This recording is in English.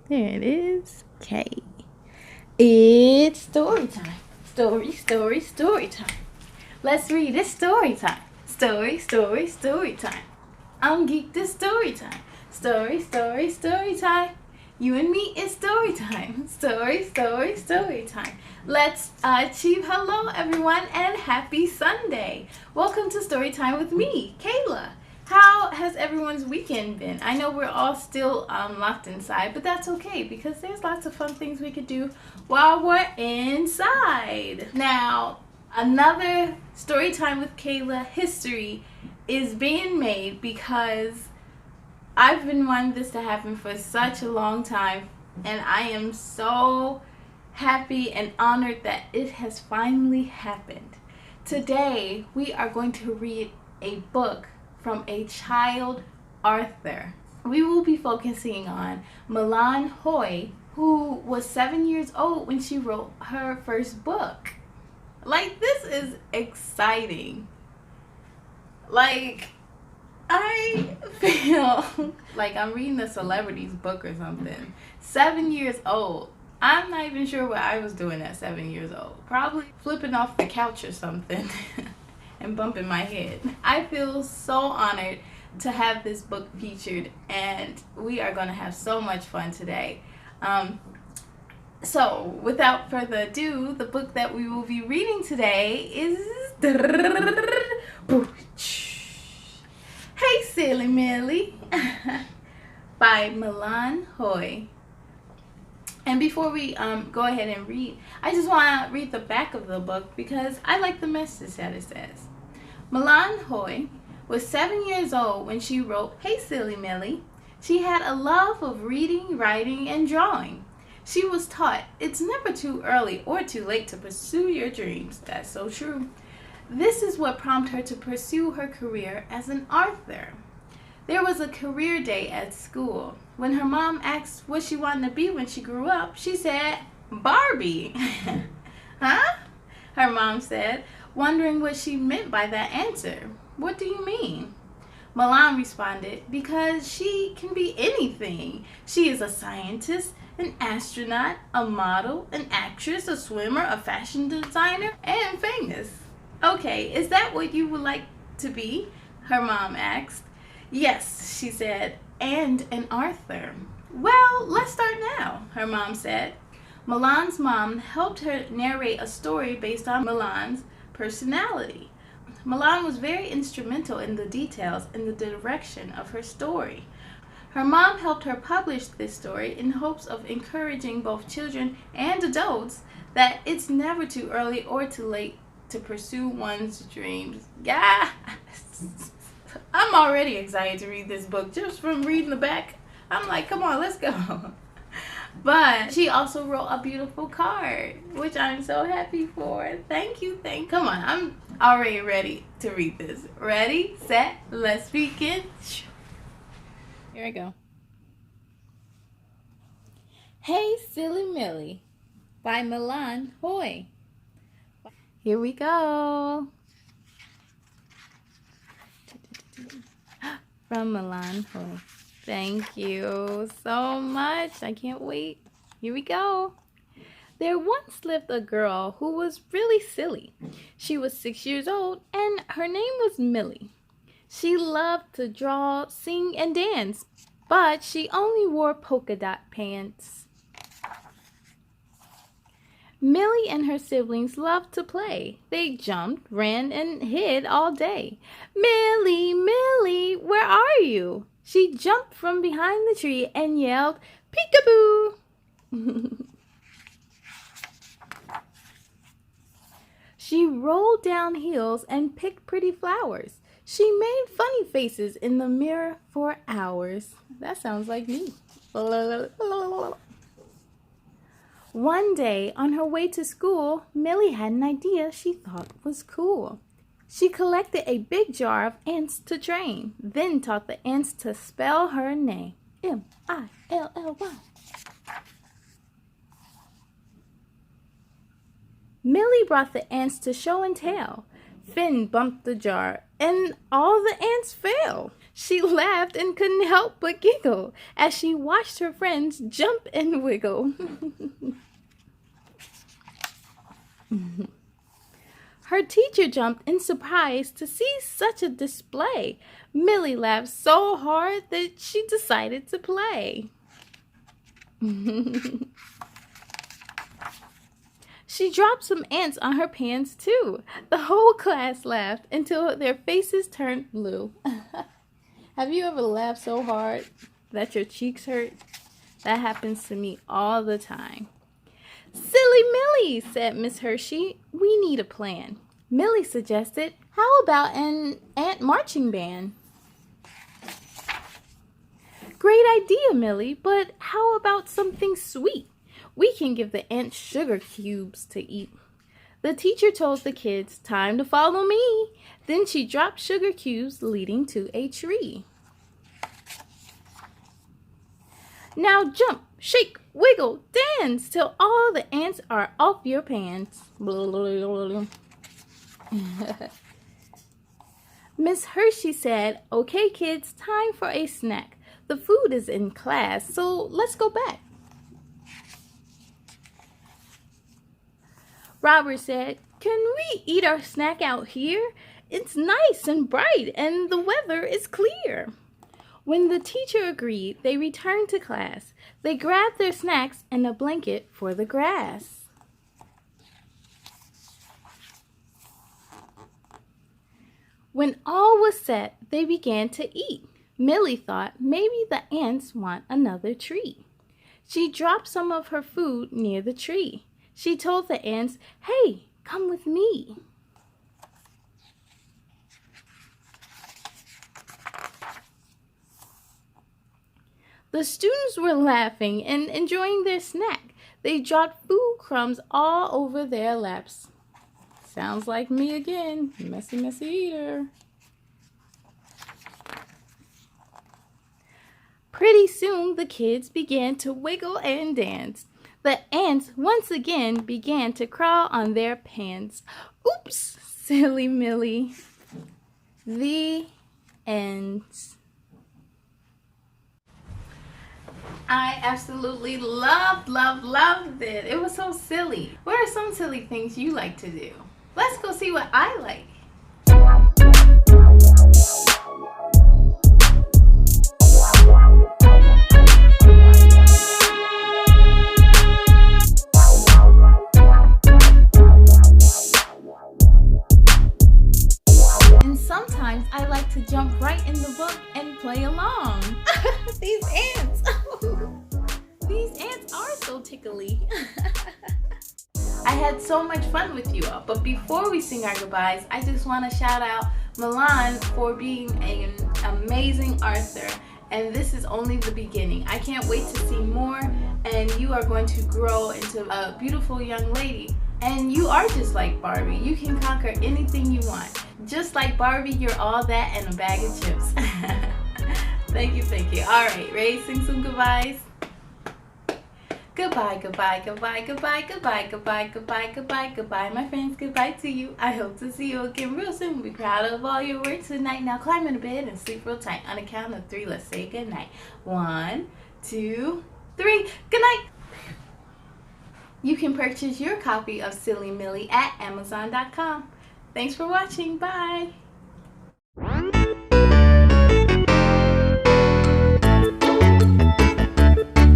There it is. K. It's story time. Story time. Let's read it. Story time. Story time. I'm geeked. It's story time. Story time. You and me, it's story time. Story time. Let's achieve. Hello, everyone, and happy Sunday. Welcome to Story Time with me, Kayla. How has everyone's weekend been? I know we're all still locked inside, but that's okay because there's lots of fun things we could do while we're inside. Now, another Story Time with Kayla history is being made because I've been wanting this to happen for such a long time, and I am so happy and honored that it has finally happened. Today, we are going to read a book from a child author. We will be focusing on Milan Hoy, who was 7 years old when she wrote her first book. Like, this is exciting. Like, I feel like I'm reading a celebrity's book or something. 7 years old. I'm not even sure what I was doing at 7 years old. Probably flipping off the couch or something and bumping my head. I feel so honored to have this book featured, and we are going to have so much fun today. So, without further ado, the book that we will be reading today is Hey Silly Millie by Milan Hoy. And before we go ahead and read, I just want to read the back of the book because I like the message that it says. Milan Hoy was 7 years old when she wrote Hey Silly Millie. She had a love of reading, writing, and drawing. She was taught it's never too early or too late to pursue your dreams. That's so true. This is what prompted her to pursue her career as an author. There was a career day at school. When her mom asked what she wanted to be when she grew up, she said, Barbie. Huh? Her mom said, wondering what she meant by that answer. What do you mean? Milan responded, because she can be anything. She is a scientist, an astronaut, a model, an actress, a swimmer, a fashion designer, and famous. Okay, is that what you would like to be? Her mom asked. Yes, she said, and an author. Well, let's start now, her mom said. Milan's mom helped her narrate a story based on Milan's personality. Milan was very instrumental in the details and the direction of her story. Her mom helped her publish this story in hopes of encouraging both children and adults that it's never too early or too late to pursue one's dreams. Yeah, I'm already excited to read this book just from reading the back. I'm like, come on, let's go. But she also wrote a beautiful card, which I'm so happy for. Thank you. Come on, I'm already ready to read this. Ready, set, let's begin. Here I go. Hey Silly Millie by Milan Hoy. Here we go. From Milan Hoy. Thank you so much. I can't wait. Here we go. There once lived a girl who was really silly. She was 6 years old and her name was Millie. She loved to draw, sing, and dance, but she only wore polka dot pants. Millie and her siblings loved to play. They jumped, ran, and hid all day. Millie, Millie, where are you? She jumped from behind the tree and yelled, Peekaboo! She rolled down hills and picked pretty flowers. She made funny faces in the mirror for hours. That sounds like me. One day, on her way to school, Millie had an idea she thought was cool. She collected a big jar of ants to train, then taught the ants to spell her name. M-I-L-L-Y. Millie brought the ants to show and tell. Finn bumped the jar, and all the ants fell. She laughed and couldn't help but giggle as she watched her friends jump and wiggle. Her teacher jumped in surprise to see such a display. Millie laughed so hard that she decided to play. She dropped some ants on her pants too. The whole class laughed until their faces turned blue. Have you ever laughed so hard that your cheeks hurt? That happens to me all the time. Silly Millie, said Miss Hershey, we need a plan. Millie suggested, how about an ant marching band? Great idea, Millie, but how about something sweet? We can give the ants sugar cubes to eat. The teacher told the kids, time to follow me. Then she dropped sugar cubes leading to a tree. Now jump, shake, wiggle, dance till all the ants are off your pants. Miss Hershey said, okay kids, time for a snack. The food is in class, so let's go back. Robert said, can we eat our snack out here? It's nice and bright and the weather is clear. When the teacher agreed, they returned to class. They grabbed their snacks and a blanket for the grass. When all was set, they began to eat. Millie thought maybe the ants want another treat. She dropped some of her food near the tree. She told the ants, hey, come with me. The students were laughing and enjoying their snack. They dropped food crumbs all over their laps. Sounds like me again, messy, messy eater. Pretty soon the kids began to wiggle and dance. The ants once again began to crawl on their pants. Oops, silly Millie. The end. I absolutely loved it. It was so silly. What are some silly things you like to do? Let's go see what I like. And sometimes I like to jump right in the book and play along. These ants. These ants are so tickly. I had so much fun with you all, but before we sing our goodbyes, I just want to shout out Milan for being an amazing author, and this is only the beginning. I can't wait to see more, and you are going to grow into a beautiful young lady, and you are just like Barbie. You can conquer anything you want. Just like Barbie, you're all that and a bag of chips. Thank you, thank you. All right, ready to sing some goodbyes? Goodbye, goodbye, goodbye, goodbye, goodbye, goodbye, goodbye, goodbye, goodbye, my friends. Goodbye to you. I hope to see you again real soon. Be proud of all your work tonight. Now climb into bed and sleep real tight. On a count of 3, let's say goodnight. 1, 2, 3. Good night. You can purchase your copy of Silly Millie at Amazon.com. Thanks for watching. Bye.